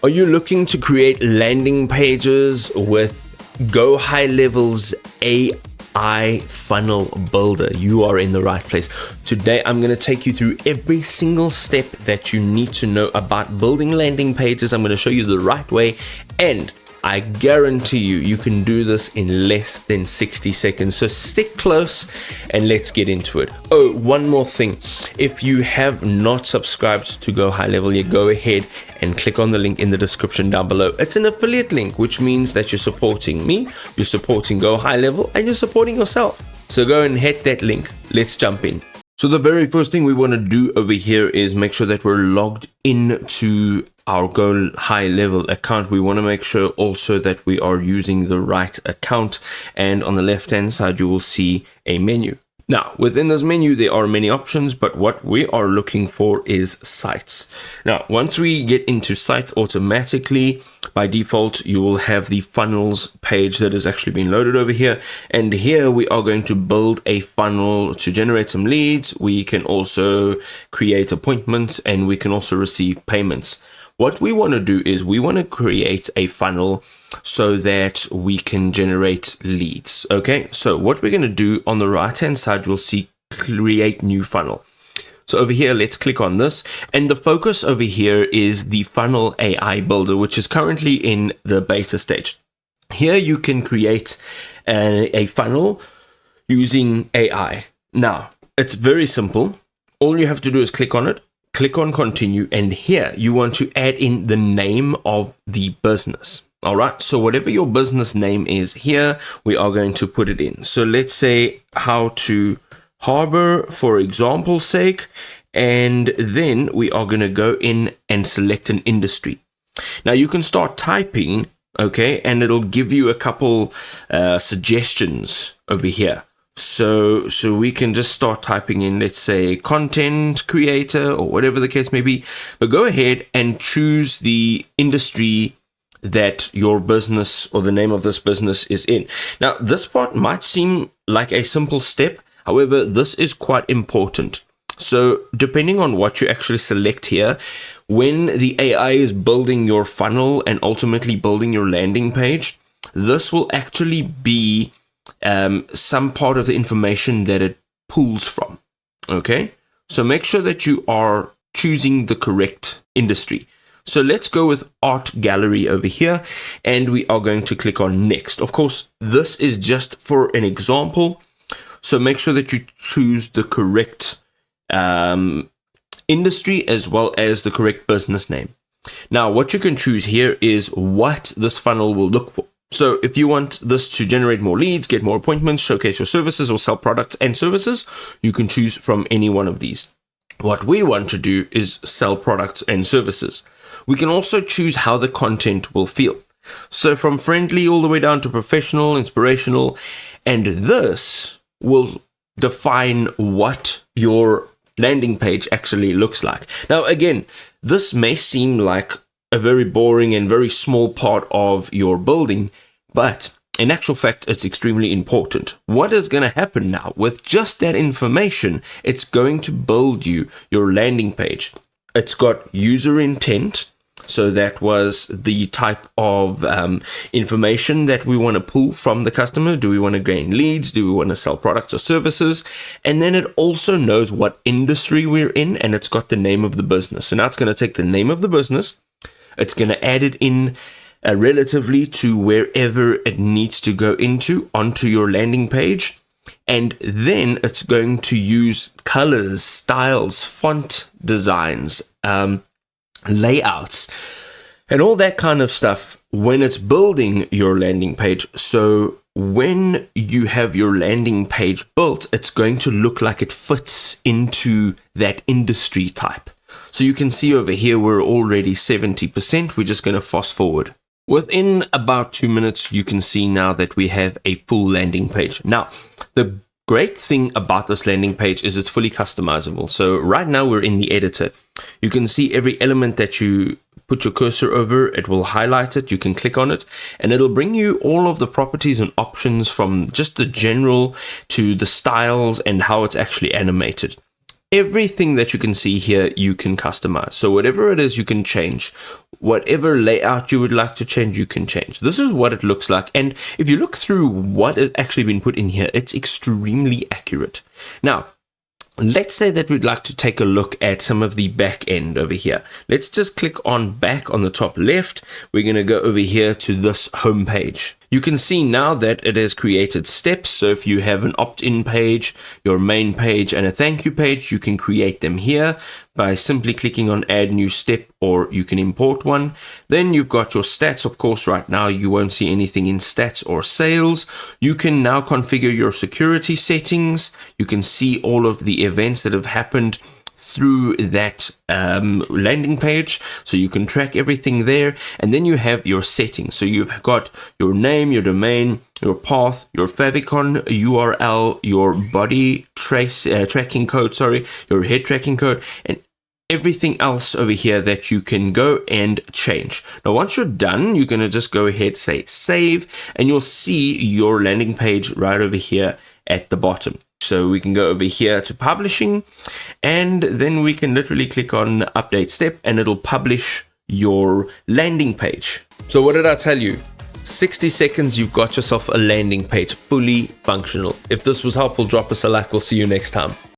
Are you looking to create landing pages with GoHighLevel's AI funnel builder? You are in the right place. Today, I'm going to take you through every single step that you need to know about building landing pages. I'm going to show you the right way, and I guarantee you can do this in less than 60 seconds. So stick close and let's get into it. Oh, one more thing. If you have not subscribed to GoHighLevel yet, go ahead and click on the link in the description down below. It's an affiliate link, which means that you're supporting me, you're supporting GoHighLevel, and you're supporting yourself. So go and hit that link. Let's jump in. So the very first thing we want to do over here is make sure that we're logged into our GoHighLevel account. We want to make sure also that we are using the right account. And on the left hand side, you will see a menu. Now, within this menu, there are many options, but what we are looking for is sites. Now, once we get into sites, automatically, by default, you will have the funnels page that has actually been loaded over here. And here we are going to build a funnel to generate some leads. We can also create appointments, and we can also receive payments. What we want to do is we want to create a funnel so that we can generate leads. Okay, so what we're going to do on the right hand side, you'll see create new funnel. So over here, let's click on this. And the focus over here is the funnel AI builder, which is currently in the beta stage. Here you can create a funnel using AI. Now, it's very simple. All you have to do is click on it. Click on continue, and here you want to add in the name of the business. All right, so whatever your business name is here, we are going to put it in. So let's say how to harbor, for example's sake, and then we are going to go in and select an industry. Now you can start typing, okay, and it'll give you a couple suggestions over here. So we can just start typing in, let's say, content creator or whatever the case may be. But go ahead and choose the industry that your business or the name of this business is in. Now, this part might seem like a simple step. However, this is quite important. So depending on what you actually select here, when the AI is building your funnel and ultimately building your landing page, this will actually be some part of the information that it pulls from. Okay, so make sure that you are choosing the correct industry. So let's go with art gallery over here, and we are going to click on next. Of course, this is just for an example, so make sure that you choose the correct industry as well as the correct business name. Now, what you can choose here is what this funnel will look for. So if you want this to generate more leads, get more appointments, showcase your services, or sell products and services, you can choose from any one of these. What we want to do is sell products and services. We can also choose how the content will feel. So from friendly all the way down to professional, inspirational, and this will define what your landing page actually looks like. Now, again, this may seem like a very boring and very small part of your building, but in actual fact, it's extremely important. What is going to happen now with just that information? It's going to build you your landing page. It's got user intent. So that was the type of information that we want to pull from the customer. Do we want to gain leads? Do we want to sell products or services? And then it also knows what industry we're in, and it's got the name of the business. So now it's going to take the name of the business. It's going to add it in relatively to wherever it needs to go onto your landing page. And then it's going to use colors, styles, font designs, layouts, and all that kind of stuff when it's building your landing page. So when you have your landing page built, it's going to look like it fits into that industry type. So you can see over here, we're already 70%. We're just going to fast forward. Within about 2 minutes, you can see now that we have a full landing page. Now, the great thing about this landing page is it's fully customizable. So right now we're in the editor. You can see every element that you put your cursor over, it will highlight it. You can click on it and it'll bring you all of the properties and options from just the general to the styles and how it's actually animated. everything that you can see here, you can customize. So whatever it is, you can change. Whatever layout you would like to change, you can change. This is what it looks like. And if you look through what has actually been put in here, it's extremely accurate. Now, let's say that we'd like to take a look at some of the back end over here. Let's just click on back on the top left. We're going to go over here to this home page. You can see now that it has created steps. So if you have an opt-in page, your main page, and a thank you page, you can create them here by simply clicking on add new step, or you can import one. Then you've got your stats. Of course, right now you won't see anything in stats or sales. You can now configure your security settings. You can see all of the events that have happened through that landing page, so you can track everything there. And then you have your settings. So you've got your name, your domain, your path, your favicon URL, your body tracking code, your head tracking code, and everything else over here that you can go and change. Now, once you're done, you're going to just go ahead, say save, and you'll see your landing page right over here at the bottom. So we can go over here to publishing, and then we can literally click on update step, and it'll publish your landing page. So what did I tell you? 60 seconds, you've got yourself a landing page fully functional. If this was helpful, drop us a like. We'll see you next time.